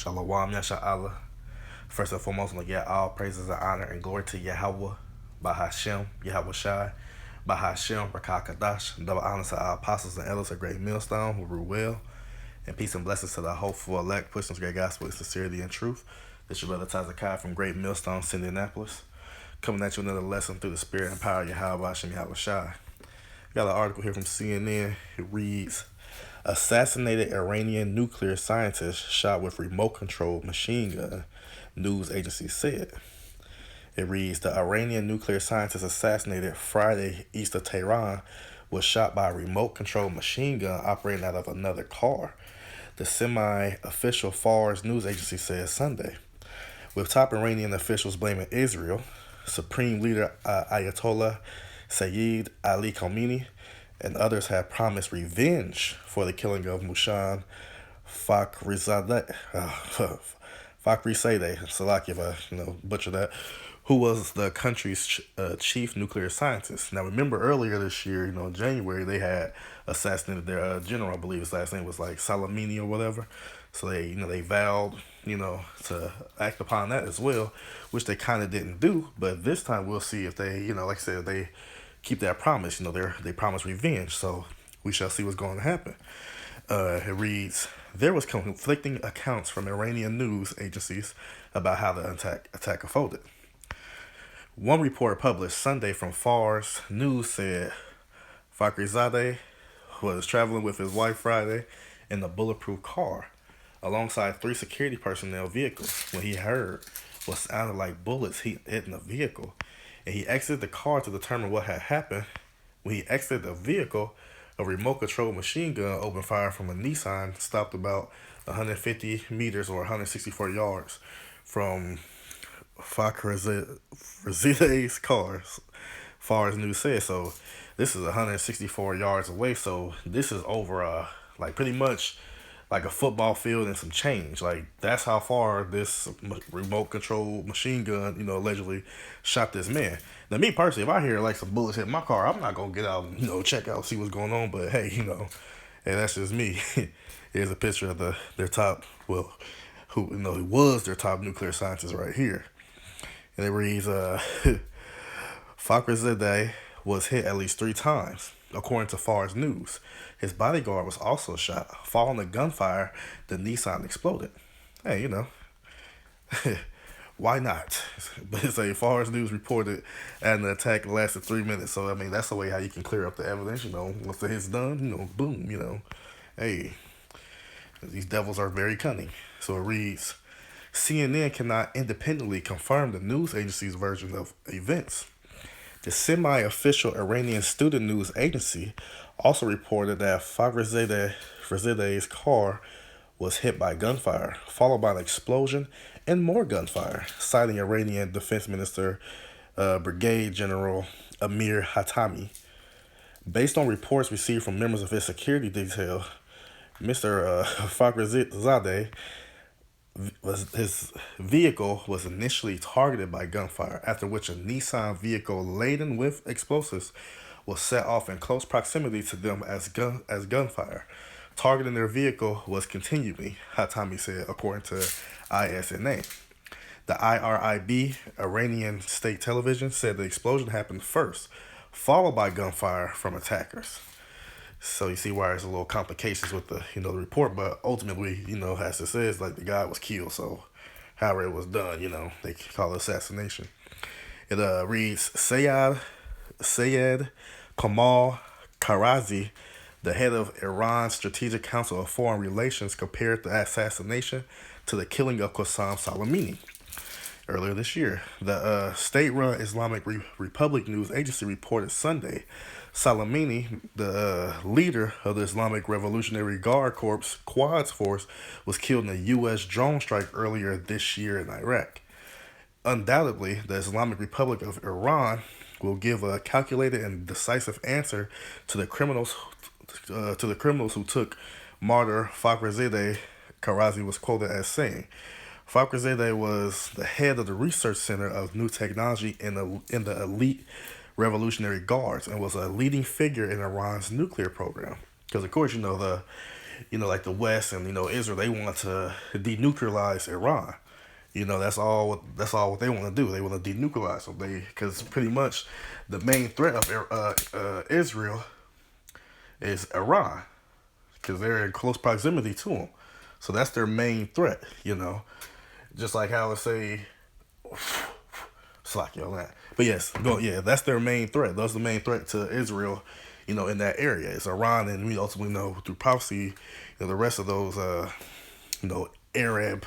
Shalom, Yasha Allah. First and foremost, I get all praises and honor and glory to Yahweh, Bahashem, Yahweh Shai, Bahashem, Rakah Kadash, double honor to our apostles and elders of Great Millstone who rule well, and peace and blessings to the hopeful elect, pushing this great gospel with sincerity and truth. This is your brother Tazakai from Great Millstone, Indianapolis, coming at you another lesson through the spirit and power of Yahweh Hashem, Yahweh Shai. Got an article here from CNN. It reads, assassinated Iranian nuclear scientist shot with remote-controlled machine gun, news agency said. It reads, the Iranian nuclear scientist assassinated Friday east of Tehran was shot by a remote-controlled machine gun operating out of another car, the semi-official Fars news agency said Sunday. With top Iranian officials blaming Israel, Supreme Leader Ayatollah Sayyid Ali Khamenei and others have promised revenge for the killing of Mushan Fakhrizadeh, Salakia if I butcher that, who was the country's chief nuclear scientist. Now remember earlier this year, in January, they had assassinated their general. I believe his last name was like Salamini or whatever. So they vowed, to act upon that as well, which they kind of didn't do. But this time we'll see if they, like I said, they keep that promise. They promise revenge. So we shall see what's going to happen. It reads, there was conflicting accounts from Iranian news agencies about how the attack unfolded. One report published Sunday from Fars News said Fakhrizadeh was traveling with his wife Friday in a bulletproof car alongside 3 security personnel vehicles when he heard what sounded like bullets hitting the vehicle, and he exited the car to determine what had happened. When he exited the vehicle, a remote-controlled machine gun opened fire from a Nissan stopped about 150 meters or 164 yards from Fakhrizadeh's car, Fars News said. So this is 164 yards away. So this is over pretty much like a football field and some change. Like that's how far this remote control machine gun, allegedly shot this man. Now me personally, if I hear like some bullets hit my car, I'm not gonna get out and check out, see what's going on. But hey, hey, that's just me. Here's a picture of their top, who was their top nuclear scientist right here. And it reads, Fakhrizadeh was hit at least 3 times, according to Fars News. His bodyguard was also shot. Following the gunfire, the Nissan exploded. Hey, why not? But it's a Fars News reported and the attack lasted 3 minutes. So, that's the way how you can clear up the evidence, once the hit's done, boom, Hey, these devils are very cunning. So it reads, CNN cannot independently confirm the news agency's version of events. The semi-official Iranian student news agency also reported that Fakhrizadeh's car was hit by gunfire, followed by an explosion and more gunfire, citing Iranian Defense Minister Brigadier General Amir Hatami. Based on reports received from members of his security detail, Mr. Fakhrizadeh, his vehicle was initially targeted by gunfire, after which a Nissan vehicle laden with explosives was set off in close proximity to them as gunfire. Targeting their vehicle was continuing, Hatami said, according to ISNA. The IRIB, Iranian state television, said the explosion happened first, followed by gunfire from attackers. So you see why there's a little complications with the the report, but ultimately, as it says, like the guy was killed. So however it was done, they call it assassination. It reads, Sayed Kamal Karazi, the head of Iran's Strategic Council of Foreign Relations, compared the assassination to the killing of Qasem Soleimani earlier this year. The state-run Islamic Republic news agency reported Sunday Soleimani, the leader of the Islamic Revolutionary Guard Corps Quds Force, was killed in a U.S. drone strike earlier this year in Iraq. Undoubtedly, the Islamic Republic of Iran will give a calculated and decisive answer to the criminals who took martyr Fakhrizadeh, Karazi was quoted as saying. Fakhrizadeh was the head of the Research Center of New Technology in the elite Revolutionary Guards and was a leading figure in Iran's nuclear program. Because, of course, the like the West and Israel, they want to denuclearize Iran. That's all what they want to do. They want to denuclearize them. Because pretty much the main threat of Israel is Iran, because they're in close proximity to them. So that's their main threat. Just like how I say, slack you on that. But yes, that's their main threat. That's the main threat to Israel, in that area. It's Iran, and we ultimately know through prophecy, the rest of those, Arab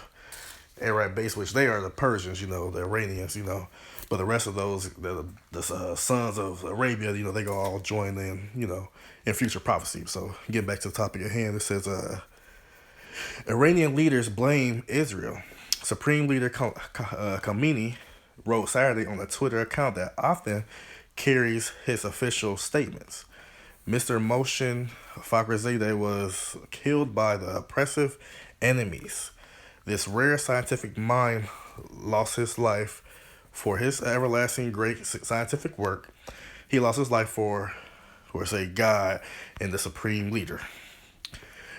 base, which they are the Persians, the Iranians. But the rest of those, the sons of Arabia, they go all join in future prophecy. So getting back to the topic at hand, it says, Iranian leaders blame Israel. Supreme Leader Khomeini wrote Saturday on a Twitter account that often carries his official statements. Mr. Moshe Fakhrizadeh was killed by the oppressive enemies. This rare scientific mind lost his life for his everlasting great scientific work. He lost his life for say, God and the supreme leader.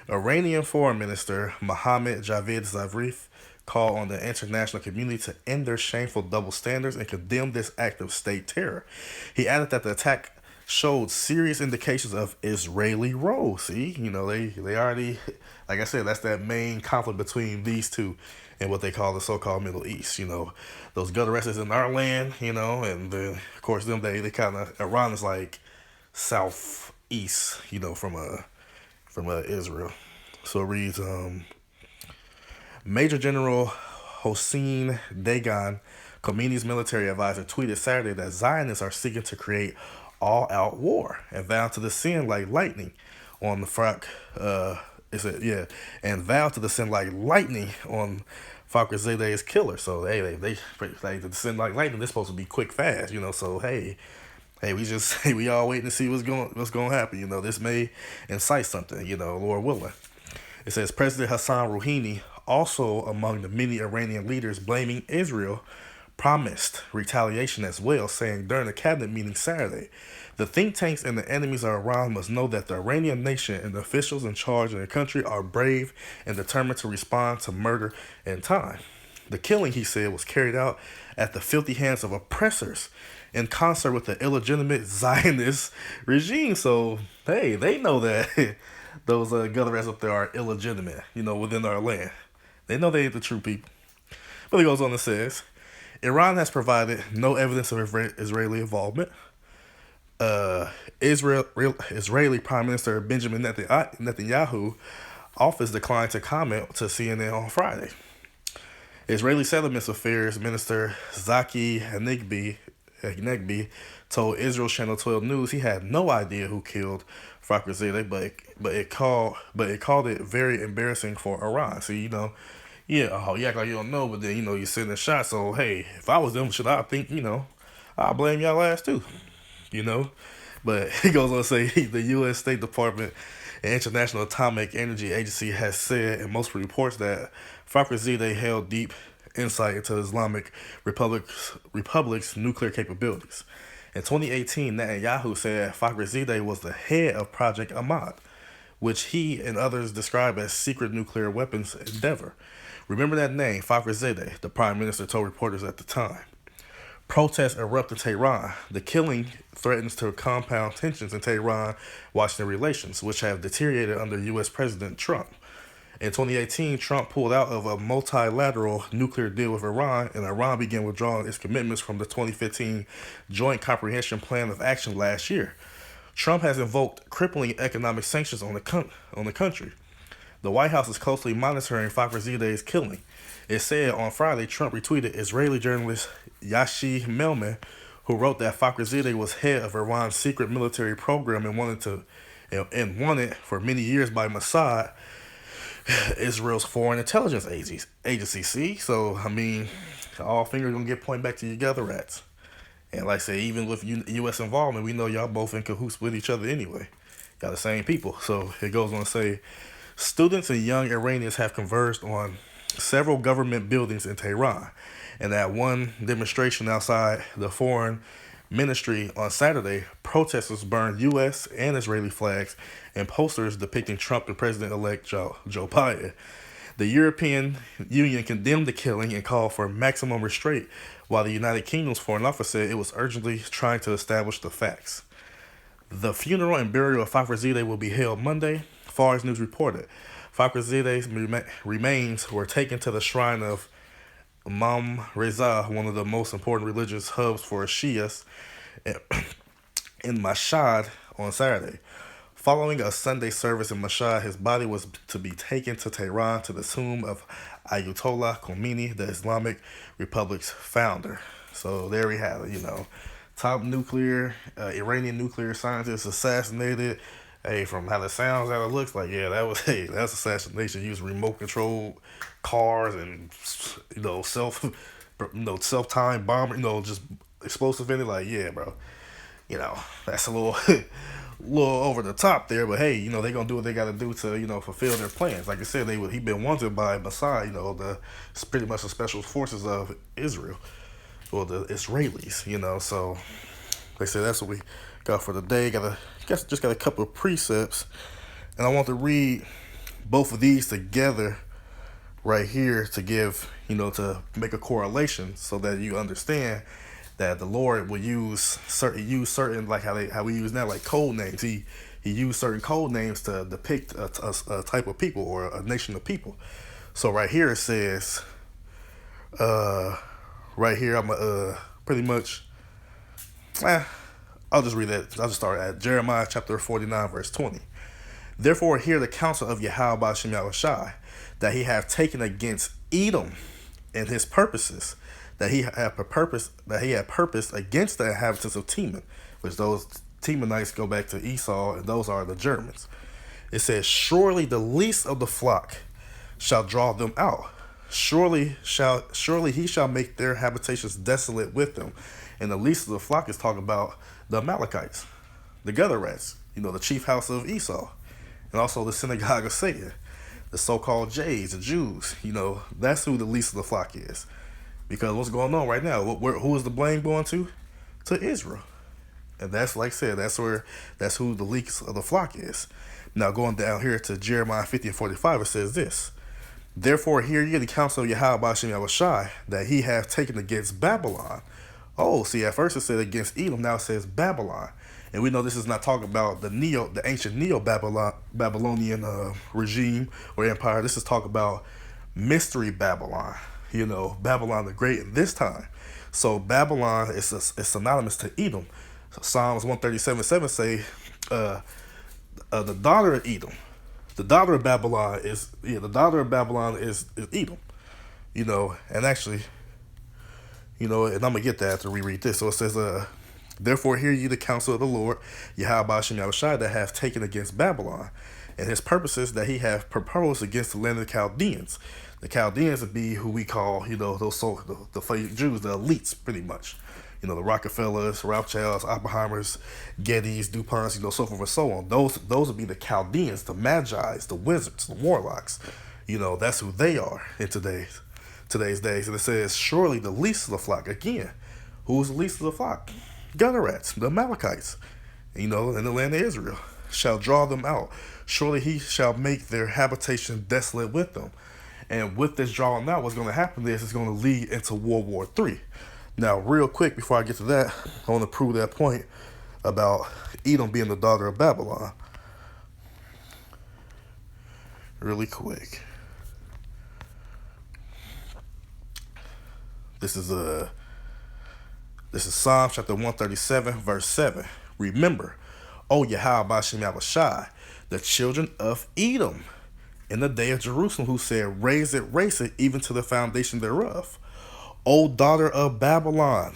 Iranian Foreign Minister Mohammad Javad Zarif called on the international community to end their shameful double standards and condemn this act of state terror. He added that the attack showed serious indications of Israeli role. See, they already, like I said, that's that main conflict between these two and what they call the so-called Middle East. Those gutter wrestlers in our land, and then, of course, them, they kind of, Iran is like southeast, from Israel. So it reads, Major General Hossein Dagan, Khomeini's military advisor, tweeted Saturday that Zionists are seeking to create all-out war and vowed to descend like lightning on the and vowed to descend like lightning on Fakhrizadeh's killer. So they descend like lightning. They're supposed to be quick, fast. So we all waiting to see what's going to happen. This may incite something. Lord willing. It says President Hassan Rouhani, also among the many Iranian leaders blaming Israel, promised retaliation as well, saying during a cabinet meeting Saturday, the think tanks and the enemies of Iran must know that the Iranian nation and the officials in charge of the country are brave and determined to respond to murder in time. The killing, he said, was carried out at the filthy hands of oppressors in concert with the illegitimate Zionist regime. So, hey, they know that those gutter up there are illegitimate, within our land. They know they ain't the true people. But it goes on and says, Iran has provided no evidence of Israeli involvement. Israeli Prime Minister Benjamin Netanyahu office declined to comment to CNN on Friday. Israeli Settlements Affairs Minister Zaki Hanegbi told Israel Channel 12 News he had no idea who killed Fakhrizadeh, but it called it very embarrassing for Iran. So you act like you don't know, but then you're sitting in shot. So hey, if I was them, should I think I'll blame y'all ass too, But he goes on to say the U.S. State Department and International Atomic Energy Agency has said in most reports that Fakhrizadeh held deep insight into Islamic Republic's nuclear capabilities. In 2018, Netanyahu said Fakhrizadeh was the head of Project Ahmad, which he and others describe as secret nuclear weapons endeavor. Remember that name, Fakhrizadeh, the prime minister told reporters at the time. Protests erupt in Tehran. The killing threatens to compound tensions in Tehran-Washington relations, which have deteriorated under U.S. President Trump. In 2018, Trump pulled out of a multilateral nuclear deal with Iran, and Iran began withdrawing its commitments from the 2015 Joint Comprehensive Plan of Action last year. Trump has invoked crippling economic sanctions on the country. The White House is closely monitoring Fakhrizadeh's killing. It said on Friday Trump retweeted Israeli journalist Yashi Melman, who wrote that Fakhrizadeh was head of Iran's secret military program and wanted for many years by Mossad, Israel's foreign intelligence agency. See, so all fingers gonna get pointed back to you gather rats. And like I say, even with U.S. involvement, we know y'all both in cahoots with each other anyway. Y'all the same people. So it goes on to say, students and young Iranians have converged on several government buildings in Tehran, and at one demonstration outside the Foreign ministry on Saturday, protesters burned U.S. and Israeli flags and posters depicting Trump and President-elect Joe Biden. The European Union condemned the killing and called for maximum restraint, while the United Kingdom's Foreign Office said it was urgently trying to establish the facts. The funeral and burial of Fakhrizadeh will be held Monday, Fars News reported. Fakhrizadeh's remains were taken to the shrine of Imam Reza, one of the most important religious hubs for Shias, in Mashhad on Saturday. Following a Sunday service in Mashhad, his body was to be taken to Tehran to the tomb of Ayatollah Khomeini, the Islamic Republic's founder. So there we have it, top Iranian nuclear scientist assassinated. Hey, from how it sounds, how it looks like, yeah, that's assassination. Used remote controlled cars and self time bomber, just explosive in it. Like, yeah, bro, that's a little little over the top there, but hey, they gonna do what they gotta do to fulfill their plans. Like I said, he been wanted by Mossad, it's pretty much the special forces of Israel, or the Israelis, so they say that's what we got for today. Just got a couple of precepts, and I want to read both of these together right here to give, to make a correlation so that you understand that the Lord will use certain like how we use now, like code names. He used certain code names to depict a type of people or a nation of people. So right here it says, right here I'm pretty much, I'll just read that. I'll just start at Jeremiah chapter 49 verse 20. Therefore hear the counsel of Yahweh Ba'ashem Yahushai, that he hath taken against Edom and his purposes, that he had purposed against the inhabitants of Teman, which those Temanites go back to Esau, and those are the Germans. It says, surely the least of the flock shall draw them out. Surely he shall make their habitations desolate with them. And the least of the flock is talking about the Amalekites, the Gutherats, the chief house of Esau, and also the synagogue of Satan, the so-called Jays, the Jews. That's who the least of the flock is. Because what's going on right now? Who is the blame going to? To Israel. And that's, like I said, that's who the least of the flock is. Now going down here to Jeremiah 50 and 45, it says this. Therefore hear ye the counsel of Yahweh Ba'ashem Yahushai, that he hath taken against Babylon. Oh, see, at first it said against Edom, now it says Babylon. And we know this is not talking about the ancient Babylonian regime or empire. This is talking about mystery Babylon, Babylon the Great in this time. So Babylon is synonymous to Edom. So Psalms 137:7 say, the daughter of Edom, the daughter of Babylon is Edom, and actually, and I'm gonna get that to reread this. So it says, therefore hear ye the counsel of the Lord, Yahweh Ba'ashem Yahushai, that hath taken against Babylon, and his purposes that he hath proposed against the land of the Chaldeans. The Chaldeans would be who we call, the fake Jews, the elites, pretty much. The Rockefellers, Rothschilds, Oppenheimers, Gettys, DuPonts, so forth and so on. Those would be the Chaldeans, the Magi's, the wizards, the warlocks. That's who they are in today's days. And it says, surely the least of the flock. Again, who's the least of the flock? Gutherats, the Amalekites, in the land of Israel, shall draw them out. Surely he shall make their habitation desolate with them. And with this drawing out, what's going to happen is it's going to lead into World War III. Now, real quick, before I get to that, I want to prove that point about Edom being the daughter of Babylon. Really quick. This is Psalm chapter 137, verse 7. Remember, O Yahweh Ba'ashem Yahushai, the children of Edom, in the day of Jerusalem, who said, raise it, even to the foundation thereof. O daughter of Babylon,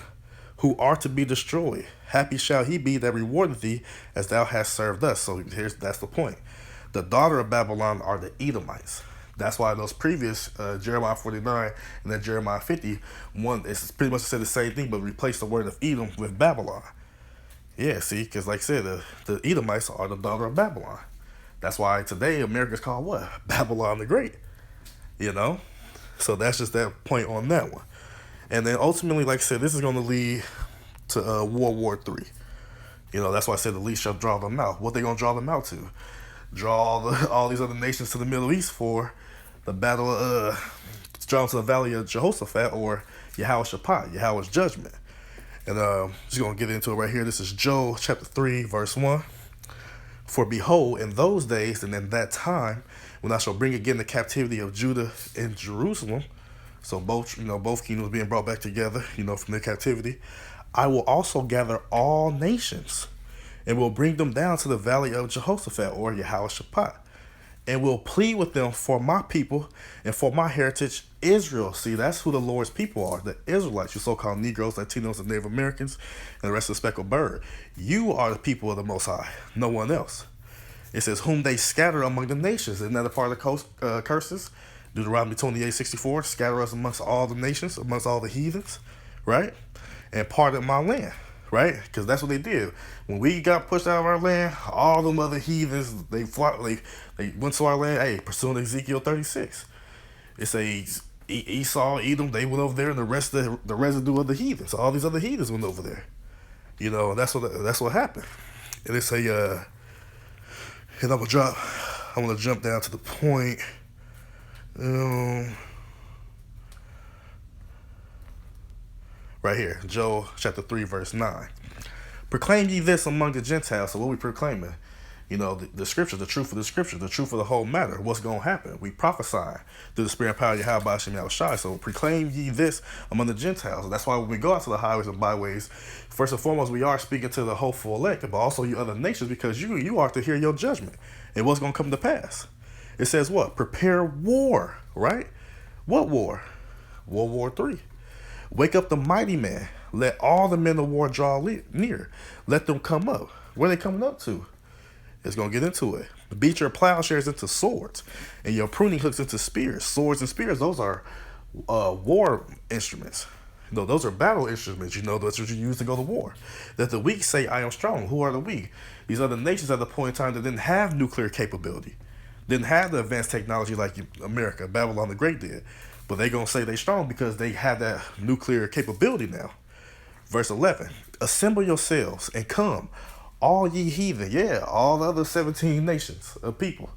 who are to be destroyed, happy shall he be that rewardeth thee as thou hast served us. So that's the point. The daughter of Babylon are the Edomites. That's why those previous Jeremiah 49 and then Jeremiah 50, it's pretty much said the same thing, but replaced the word of Edom with Babylon. Yeah, see, because like I said, the Edomites are the daughter of Babylon. That's why today America's called what? Babylon the Great. So that's just that point on that one. And then ultimately, like I said, this is going to lead to World War III. That's why I said the least shall draw them out. What they gonna draw them out to? Draw all these other nations to the Middle East for the battle draw them to the Valley of Jehoshaphat, or Yahweh Yahweh's judgment. And just gonna get into it right here. This is Joel chapter 3, verse 1. For behold, in those days and in that time, when I shall bring again the captivity of Judah and Jerusalem, so both kingdoms being brought back together, from their captivity, I will also gather all nations, and will bring them down to the valley of Jehoshaphat, or Yahweh, and will plead with them for my people and for my heritage, Israel. See, that's who the Lord's people are, the Israelites, you so-called Negroes, Latinos, and Native Americans, and the rest of the speckled bird. You are the people of the Most High, no one else. It says, whom they scatter among the nations. Isn't that a part of the curses? Deuteronomy 28:64, scatter us amongst all the nations, amongst all the heathens, right? And pardon my land, right? Because that's what they did. When we got pushed out of our land, all them other heathens, they went to our land, hey, pursuing Ezekiel 36. It says Esau, Edom, they went over there, and the residue of the heathens. So all these other heathens went over there. That's what happened. And it's and I'm gonna jump down to the point. Right here, Joel chapter 3, verse 9. Proclaim ye this among the Gentiles. So what we proclaiming? The scripture, the truth of the scripture, the truth of the whole matter. What's going to happen? We prophesy through the spirit and power of Yahweh Hashem Yahushai. So proclaim ye this among the Gentiles. And that's why when we go out to the highways and byways, first and foremost, we are speaking to the hopeful elect, but also you other nations, because you are to hear your judgment and what's going to come to pass. It says what? Prepare war, right? What war? World War III. Wake up the mighty man. Let all the men of war draw near. Let them come up. Where are they coming up to? It's going to get into it. Beat your plowshares into swords, and your pruning hooks into spears. Swords and spears, those are war instruments. Those are battle instruments. That's what you use to go to war. That the weak say, I am strong. Who are the weak? These other nations at the point in time that didn't have nuclear capability, didn't have the advanced technology like America, Babylon the Great did. But they going to say they strong because they have that nuclear capability now. Verse 11, assemble yourselves and come, all ye heathen. Yeah, all the other 17 nations of people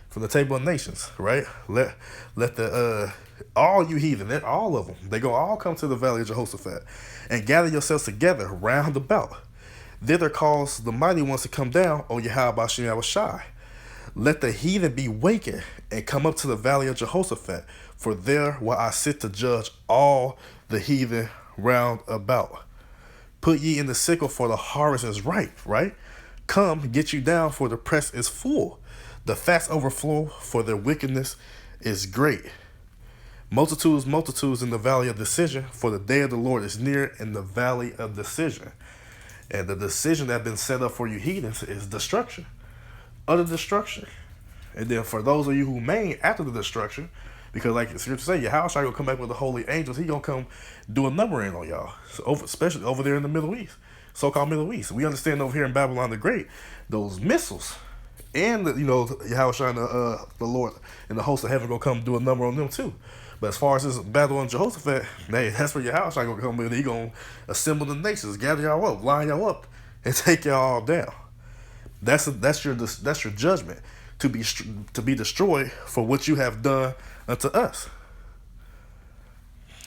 from the table of nations, right? Let the all you heathen, all of them, they go all come to the valley of Jehoshaphat and gather yourselves together round about. Thither cause the mighty ones to come down, O Yahweh Hashem Yahushai. Let the heathen be wakened and come up to the valley of Jehoshaphat, for there will I sit to judge all the heathen round about. Put ye in the sickle, for the harvest is ripe, right? Come, get you down, for the press is full. The fats overflow, for their wickedness is great. Multitudes in the valley of decision, for the day of the Lord is near in the valley of decision. And the decision that has been set up for you heathens is destruction. Utter destruction. And then for those of you who remain after the destruction, because like the scripture say, Yahweh shall come back with the holy angels, he gonna come do a number in on y'all. So especially over there in the Middle East, so-called Middle East. We understand over here in Babylon the Great, those missiles, and Yahweh shall the Lord and the host of heaven gonna come do a number on them too. But as far as this battle in Jehoshaphat, hey, that's where Yahweh shall gonna come in. He gonna assemble the nations, gather y'all up, line y'all up, and take y'all all down. That's your judgment, to be destroyed for what you have done unto us.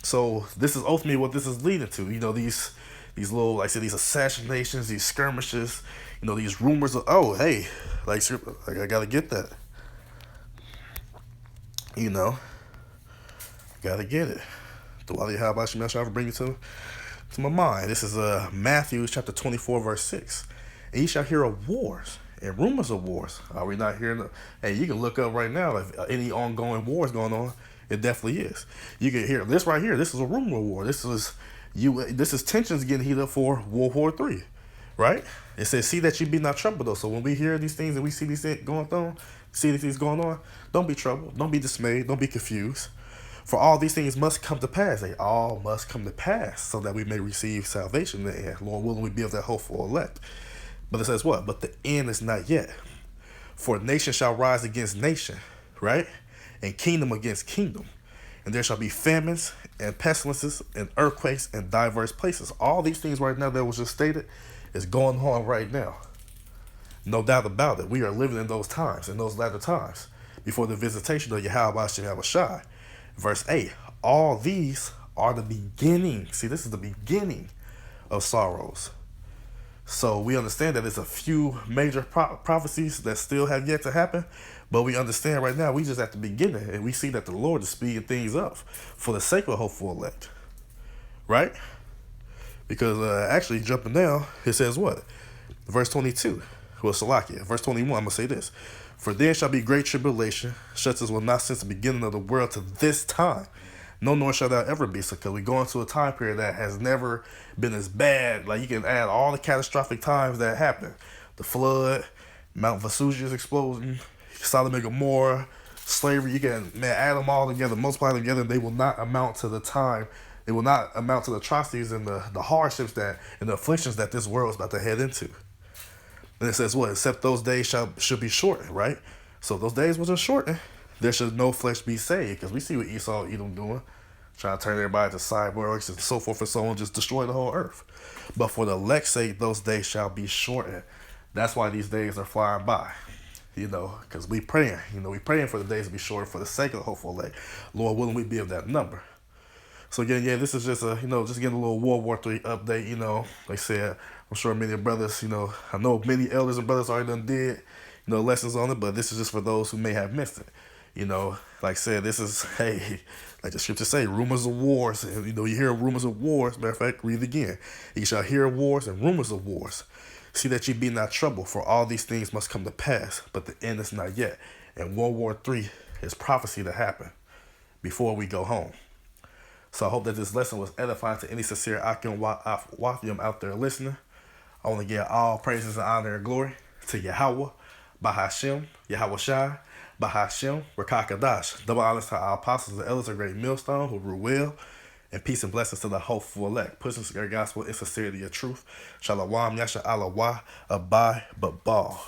So this is ultimately what this is leading to. These little, like I said, these assassinations, these skirmishes, these rumors of, oh, hey, like I gotta get that. Gotta get it. How about you? I'll bring it to my mind. This is Matthew chapter 24, verse 6. And ye shall hear of wars and rumors of wars. Are we not hearing? Hey, you can look up right now if any ongoing wars going on. It definitely is. You can hear this right here. This is a rumor of war. This is tensions getting heated up for World War III, right? It says, "See that you be not troubled, though." So when we hear these things and we see these things going on, don't be troubled, don't be dismayed, don't be confused. For all these things must come to pass. They all must come to pass, so that we may receive salvation. And Lord willing, we be of that hopeful elect. But it says what? But the end is not yet. For nation shall rise against nation, right? And kingdom against kingdom. And there shall be famines and pestilences and earthquakes in diverse places. All these things right now that was just stated is going on right now. No doubt about it. We are living in those times, in those latter times, before the visitation of Yahweh Shem Shai. Verse 8, all these are the beginning. See, this is the beginning of sorrows. So we understand that there's a few major prophecies that still have yet to happen, but we understand right now we just at the beginning, and we see that the Lord is speeding things up for the sake of hopeful elect, right? Because actually jumping down, it says what? Verse 22. Well, Salakia. Verse 21, I'm going to say this. For then shall be great tribulation, such as was not since the beginning of the world to this time. No, nor shall that ever be. So, because we go into a time period that has never been as bad. Like, you can add all the catastrophic times that happened. The flood, Mount Vesuvius explosion, Sodom and Gomorrah, slavery. You can, add them all together, multiply them together. They will not amount to the time. They will not amount to the atrocities and the hardships that and the afflictions that this world is about to head into. And it says what? Except those days should be shortened, right? So if those days wasn't shortened, there should no flesh be saved. Because we see what Esau and Edom doing. Trying to turn everybody to cyborgs and so forth and so on. Just destroy the whole earth. But for the elect's sake, those days shall be shortened. That's why these days are flying by. Because we praying. We praying for the days to be shortened for the sake of the hopeful elect. Lord willing, we be of that number. So again, this is just just getting a little World War III update. Like I said, I'm sure many brothers, I know many elders and brothers already done did, lessons on it, but this is just for those who may have missed it. Like I said, this is, hey, like the scriptures say, rumors of wars. And, you hear rumors of wars. Matter of fact, read it again. You shall hear wars and rumors of wars. See that ye be not troubled, for all these things must come to pass, but the end is not yet. And World War III is prophecy to happen before we go home. So I hope that this lesson was edifying to any sincere Akim Wathium out there listening. I want to give all praises and honor and glory to Yahweh, Bahashem, Yahweh Shai, Bahashem, Rakakadash. Double honors to our apostles and elders of Great Millstone who rule well, and peace and blessings to the hopeful elect, pushing the gospel in sincerity of truth. Shalom, Yasha Allah, Abai, Babal.